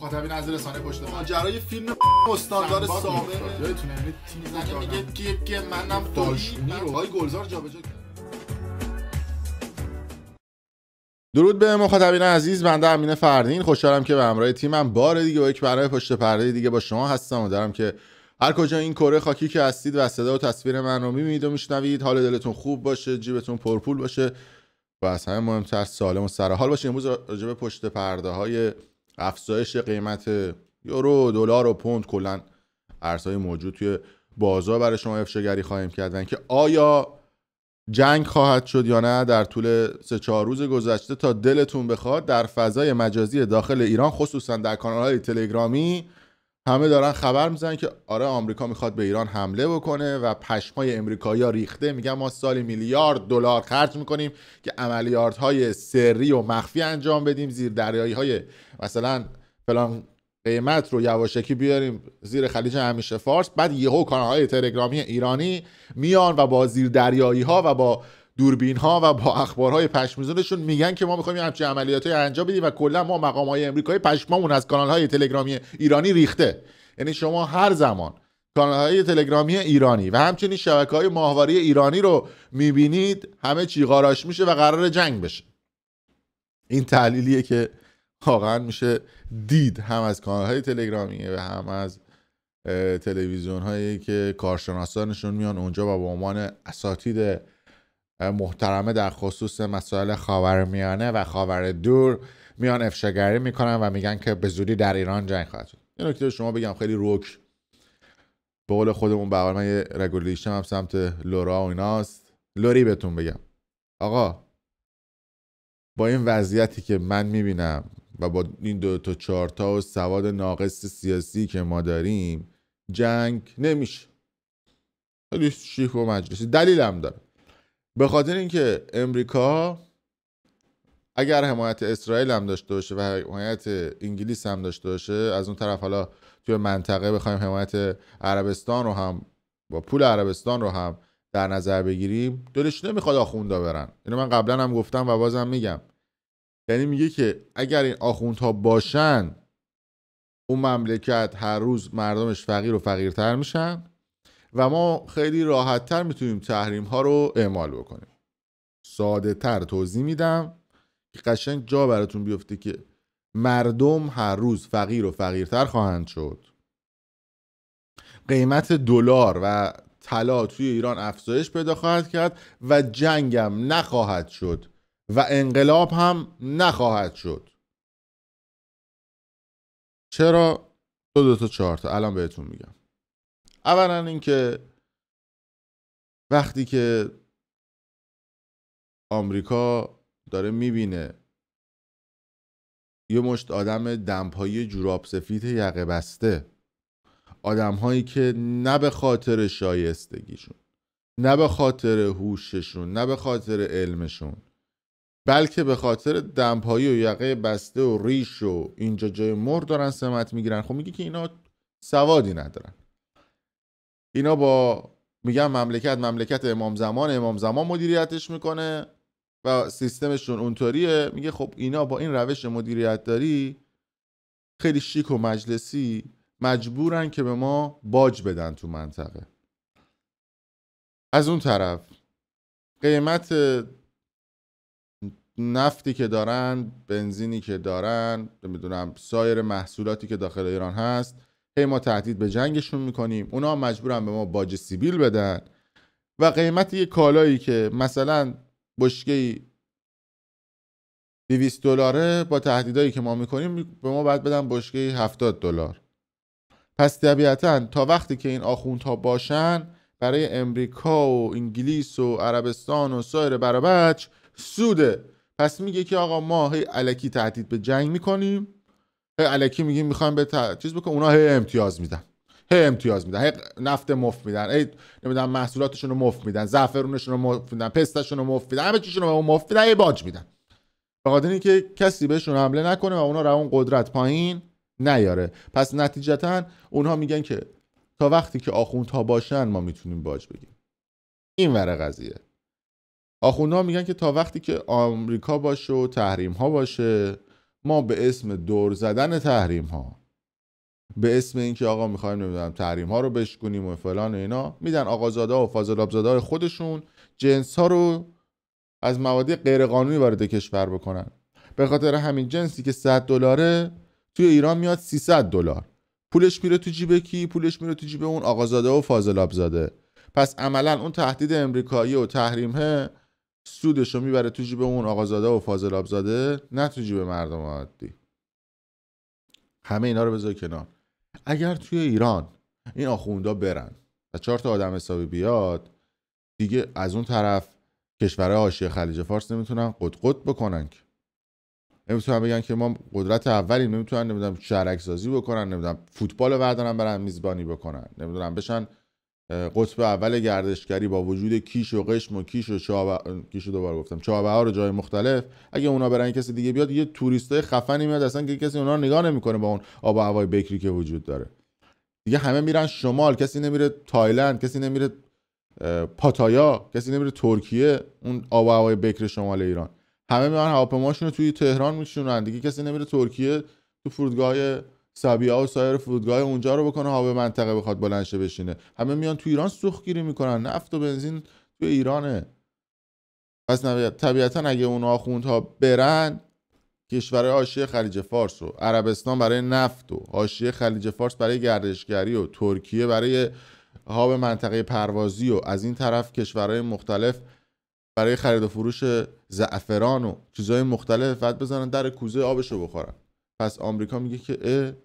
مخاطبین از رسانه پشت پرده ماجرای فیلم استاندار سابق یادتونه یعنی تیزی میگه که منم داشتونی رو های گلزار جابجا کرد. درود به مخاطبین عزیز، بنده امین فردین خوشحالم که به همراه تیمم بار دیگه با یک برنامه پشت پرده دیگه با شما هستم و دارم که هر کجا این کره خاکی که هستید و صدا و تصویر من رو میبینید و میشنوید حال دلتون خوب باشه، جیبتون پرپول باشه و از همه مهمتر سالم و سرحال باشه. امروز راجع به پشت پرده های افزایش قیمت یورو، دلار و پوند، کلا ارزهای موجود توی بازار برای شما افشاگری خواهیم کرد و اینکه آیا جنگ خواهد شد یا نه در طول 3-4 روز گذشته تا دلتون بخواد در فضای مجازی داخل ایران، خصوصا در کانال‌های تلگرامی همه دارن خبر میزنن که آره آمریکا میخواد به ایران حمله بکنه و پشمای امریکایی‌ها ریخته. میگن ما سالی میلیارد دلار خرج میکنیم که عملیات‌های سری و مخفی انجام بدیم، زیر دریایی‌های مثلا فلان قیمت رو یواشکی بیاریم زیر خلیج همیشه فارس. بعد یهو کانال‌های تلگرامی ایرانی میان و با زیر دریایی ها و با دوربین ها و با اخبارهای پشمزونشون میگن که ما میخوایم همچین عملیاتی انجام بدیم و کلا ما مقام‌های امریکایی پشمامون از کانال‌های تلگرامی ایرانی ریخته. یعنی شما هر زمان کانال‌های تلگرامی ایرانی و همچنین شبکه‌های ماهواره ایرانی رو میبینید همه چی قاراش میشه و قرار جنگ بشه. این تحلیلیه که واقعا میشه دید هم از کانال‌های تلگرامی و هم از تلویزیون هایی که کارشناسانشون میان اونجا و به عنوان اساتید محترمه در خصوص مسائل خاورمیانه و خاور دور میان افشاگری میکنن و میگن که به زودی در ایران جنگ خواهد شد. یه نکته شما بگم خیلی روک، به قول خودمون بقیل من یه رگولیشم هم سمت لورا و ایناست، لوری بهتون بگم آقا با این وضعیتی که من میبینم و با این 2 تا 4 تا و سواد ناقص سیاسی که ما داریم جنگ نمیشه. خیلی شیک و مجلسی دلیلم داره، به خاطر اینکه امریکا اگر حمایت اسرائیل هم داشته باشه و حمایت انگلیس هم داشته باشه، از اون طرف حالا توی منطقه بخوایم حمایت عربستان رو هم با پول عربستان رو هم در نظر بگیریم، دلش نمیخواد آخوندا برن. اینو من قبلا هم گفتم و بازم میگم. یعنی میگه که اگر این آخوندها باشن اون مملکت هر روز مردمش فقیر و فقیرتر میشن و ما خیلی راحتتر میتونیم تحریم ها رو اعمال بکنیم. ساده تر توضیح میدم که قشنگ جا براتون بیفته که مردم هر روز فقیر و فقیرتر خواهند شد، قیمت دلار و طلا توی ایران افزایش پیدا خواهد کرد و جنگم نخواهد شد و انقلاب هم نخواهد شد. چرا؟ 2 تا 4 تا الان بهتون میگم. اولا اینکه وقتی که آمریکا داره میبینه یه مشت آدم دمپایی جوراب سفید یقه بسته، آدم هایی که نه به خاطر شایستگیشون، نه به خاطر هوششون، نه به خاطر علمشون، بلکه به خاطر دمپایی و یقه بسته و ریش و اینجا جای مر دارن سمت میگیرن، خب میگه که اینا سوادی ندارن. اینا با میگن مملکت امام زمان مدیریتش میکنه و سیستمشون اونطوریه. میگه خب اینا با این روش مدیریت داری خیلی شیک و مجلسی مجبورن که به ما باج بدن تو منطقه. از اون طرف قیمت نفتی که دارن، بنزینی که دارن، نمیدونم سایر محصولاتی که داخل ایران هست، هی ما تهدید به جنگشون میکنیم، اونا مجبورن به ما باج سیبیل بدن و قیمت یه کالایی که مثلا بشکه‌ای 200 دلاره با تهدیدایی که ما میکنیم به ما باید بدن بشکه‌ای 70 دلار. پس طبیعتاً تا وقتی که این آخوندها باشن برای امریکا و انگلیس و عربستان و سایر برابچ سوده. پس میگه که آقا ما هی الکی تهدید به جنگ میکنیم، هی الکی میگیم میخوایم به چیز بکنیم، اونا هی امتیاز میدن، هی نفت مفت میدن، هی نمیدونم محصولاتشون رو مفت میدن، زعفرونشون رو مفت میدن، پستشون رو مفت میدن، همه چیشون رو مفت میدن، هی باج میدن، به خاطر اینکه کسی بهشون حمله نکنه و اونا رو اون قدرت پایین نیاره. پس نتیجتا اونها میگن که تا وقتی که آخوندها باشن ما میتونیم باج بگیم. این ور قضیه. آخوندها میگن که تا وقتی که آمریکا باشه و تحریم ها باشه ما به اسم دور زدن تحریم ها، به اسم اینکه آقا میخوایم نمیدونم تحریم ها رو بشکنیم و فلان و اینا، میدن آقازاده و فاضل آبزاده خودشون جنس ها رو از مواد غیر قانونی وارد کشور بکنن. به خاطر همین جنسی که $100 توی ایران میاد $300. پولش میره تو جیب کی؟ پولش میره تو جیب اون آقازاده و فاضل آبزاده. پس عملا اون تهدید امریکایی و تحریمه سودش رو میبره تو جیب اون آقازاده و فاضل آبزاده، نه تو جیب مردم عادی. همه اینا رو بذار کنار. اگر توی ایران این آخوندا برن و 4 تا آدم حسابی بیاد، دیگه از اون طرف کشورهای حاشیه خلیج فارس نمیتونن قد بکنن، که نمیتونن بگن که ما قدرت اولیم، نمیتونن نمیدونم شهرک سازی بکنن، نمیدونم فوتبال بردارن برن میزبانی بکنن، نمیدونم بشن قطب اول گردشگری با وجود کیش و قشم و کیش و چابهار جای مختلف. اگه اونا برن کسی دیگه بیاد، یه توریستای خفنی میاد اصلا که کسی اونا رو نگاه نمیکنه با اون آب و هوای بکری که وجود داره. دیگه همه میرن شمال، کسی نمیره تایلند، کسی نمیره پاتایا، کسی نمیره ترکیه، اون آب و هوای بکر شمال ایران. همه میان هواپیماشون رو توی تهران میشونن دیگه، کسی نمیره ترکیه تو فرودگاه سابیا و سایر فرودگاه اونجا رو بکنه هاو منطقه بخواد بلند شه بشینه. همه میان تو ایران سوختگیری میکنن، نفت و بنزین تو ایرانه. پس طبیعتا اگه اون آخوندها برن، کشورهای حاشیه خلیج فارس و عربستان برای نفت و حاشیه خلیج فارس برای گردشگری و ترکیه برای هاب منطقه پروازی و از این طرف کشورهای مختلف برای خرید و فروش زعفران و چیزهای مختلف بعد بزنن در کوزه آبشو بخورن. پس آمریکا میگه که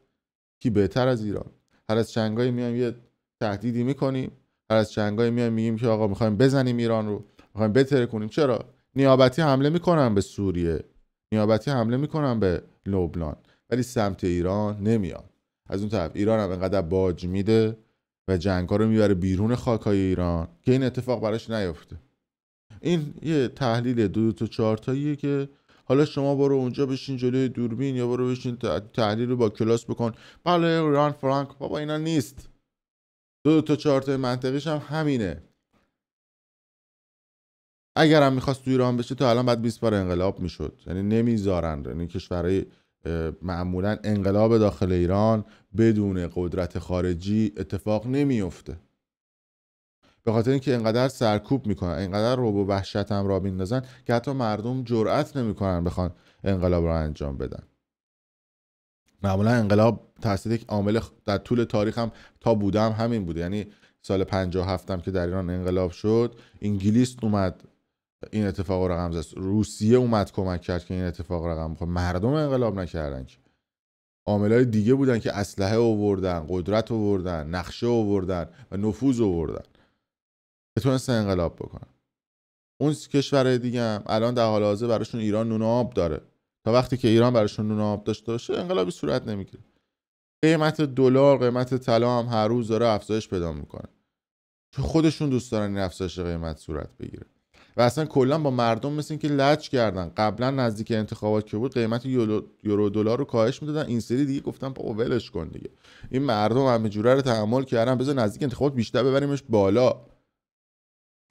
کی بهتر از ایران؟ هر از چنگایی میایم یه تهدیدی میکنیم، هر از چنگایی میایم میگیم که آقا میخوایم بزنیم ایران رو، میخوایم بتره کنیم. چرا؟ نیابتی حمله میکنن به سوریه، نیابتی حمله میکنن به لبنان، ولی سمت ایران نمیان. از اون طرف ایران هم انقدر باج میده و جنگا رو میبره بیرون خاکای ایران که این اتفاق براش نیفته. این یه تحلیل 2 تا 4 تاییه که حالا شما برو اونجا بشین جلوی دوربین یا برو بشین تحلیل رو با کلاس بکن. بله ایران فرانک، بابا اینا نیست. 2 تا 4 تای منطقیش هم همینه. اگرم میخواست تو ایران بشه تا الان بعد 20 بار انقلاب میشد. یعنی نمیذارن، یعنی کشورهای معمولا انقلاب داخل ایران بدون قدرت خارجی اتفاق نمیفته. به خاطر اینکه اینقدر سرکوب میکنن، اینقدر رعب و وحشت هم را میندازن که حتی مردم جرئت نمیکنن بخوان انقلاب را انجام بدن. معمولا انقلاب توسط یک عامل در طول تاریخ هم تا بودم همین بوده. یعنی سال 57 هم که در ایران انقلاب شد، انگلیس اومد این اتفاق رو رقم زد، روسیه اومد کمک کرد که این اتفاق رقم بخوره. مردم انقلاب نکردن که، عاملای دیگه بودن که اسلحه آوردن، قدرت آوردن، نقشه آوردن و نفوذ آوردن، بتونستن انقلاب بکنن. اون کشورهای دیگه هم الان در حال حاضر براشون ایران نون آب داره. تا وقتی که ایران براشون نون آب داشته باشه انقلابی صورت نمیگیره. قیمت دلار، قیمت طلا هم هر روز داره افزایش پیدا میکنه، چون خودشون دوست دارن این افزایش قیمت صورت بگیره. و اصلا کلا با مردم مثل این که لج کردن. قبلا نزدیک انتخابات که بود قیمت یورو دلار رو کاهش میدادن، این سری دیگه گفتن بابا ولش کن دیگه، این مردم همه جوره رو تحمل کردن، بذار نزدیک انتخابات بیشتر ببریمش بالا.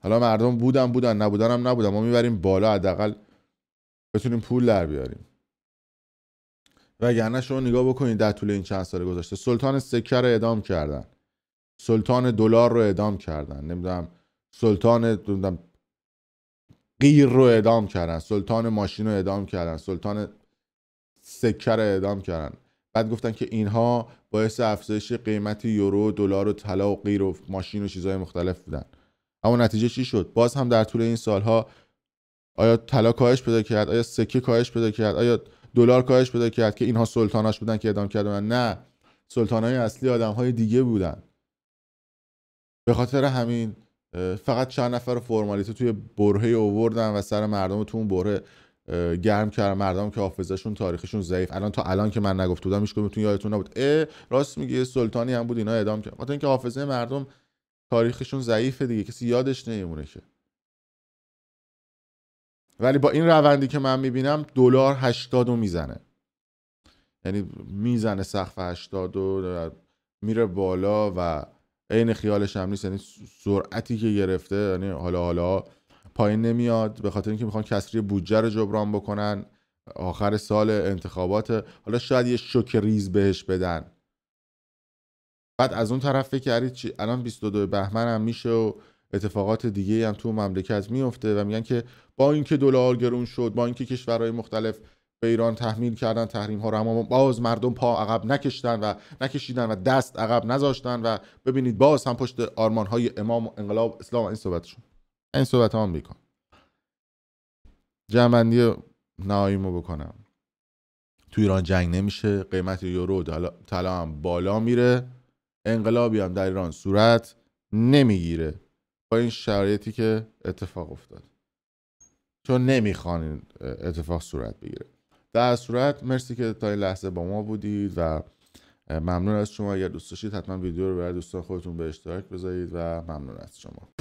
حالا مردم بودن نبودن هم نبودن، ما میبریم بالا حداقل بتونیم پول در بیاریم. وگرنه شما نگاه بکنید در طول این چند سال گذشته سلطان سکه رو اعدام کردن، سلطان دلار رو اعدام کردن، نمیدونم سلطان قیر رو اعدام کردن، سلطان ماشین رو اعدام کردن، سلطان سکه رو اعدام کردن. بعد گفتن که اینها باعث افزایش قیمت یورو، دلار و طلا و قیر و ماشین و چیزهای مختلف بودن. اما نتیجه چی شد؟ باز هم در طول این سالها آیا طلا کاهش پیدا کرد؟ آیا سکه کاهش پیدا کرد؟ آیا دلار کاهش پیدا کرد که اینها سلطاناش بودن که اعدام کردن؟ نه، سلطانای اصلی آدم‌های دیگه بودن. به خاطر همین فقط چند نفر فرمالیته توی برهه آوردن و سر مردم تو اون بره گرم کردن. مردم که حافظه‌شون تاریخشون ضعیف، الان تا الان که من نگفته بودم هیچ کدومتون یادتون نبود راست میگه سلطانی هم بود اینا اعدام کرد. خاطر اینکه حافظه مردم تاریخشون ضعیفه دیگه، کسی یادش نمیمونه که. ولی با این روندی که من میبینم دلار 80 میزنه، یعنی میزنه سقف 80 و میره بالا و عین خیالش هم نیست. یعنی سرعتی که گرفته، یعنی حالا پایین نمیاد، به خاطر اینکه میخوان کسری بودجه رو جبران بکنن آخر سال انتخابات، حالا شاید یه شوک ریز بهش بدن. بعد از اون طرف فکر کردید چی؟ الان 22 بهمن هم میشه و اتفاقات دیگه هم تو مملکت میفته و میگن که با اینکه دلار گرون شد، با اینکه کشورهای مختلف به ایران تحمیل کردن تحریم ها رو، اما باز مردم پا عقب نکشیدن و دست عقب نذاشتن و ببینید باز هم پشت آرمان های امام و انقلاب اسلام. این صحبت ها میکن. جمع‌بندی نهاییمو بکنم. تو ایران جنگ نمیشه، قیمت یورو طلا هم بالا میره، انقلابی هم در ایران صورت نمیگیره با این شرایطی که اتفاق افتاد، چون نمیخوان اتفاق صورت بگیره. در صورت مرسی که تا این لحظه با ما بودید و ممنون از شما. اگر دوست داشتید حتما ویدیو رو برای دوستان خودتون به اشتراک بذارید و ممنون از شما.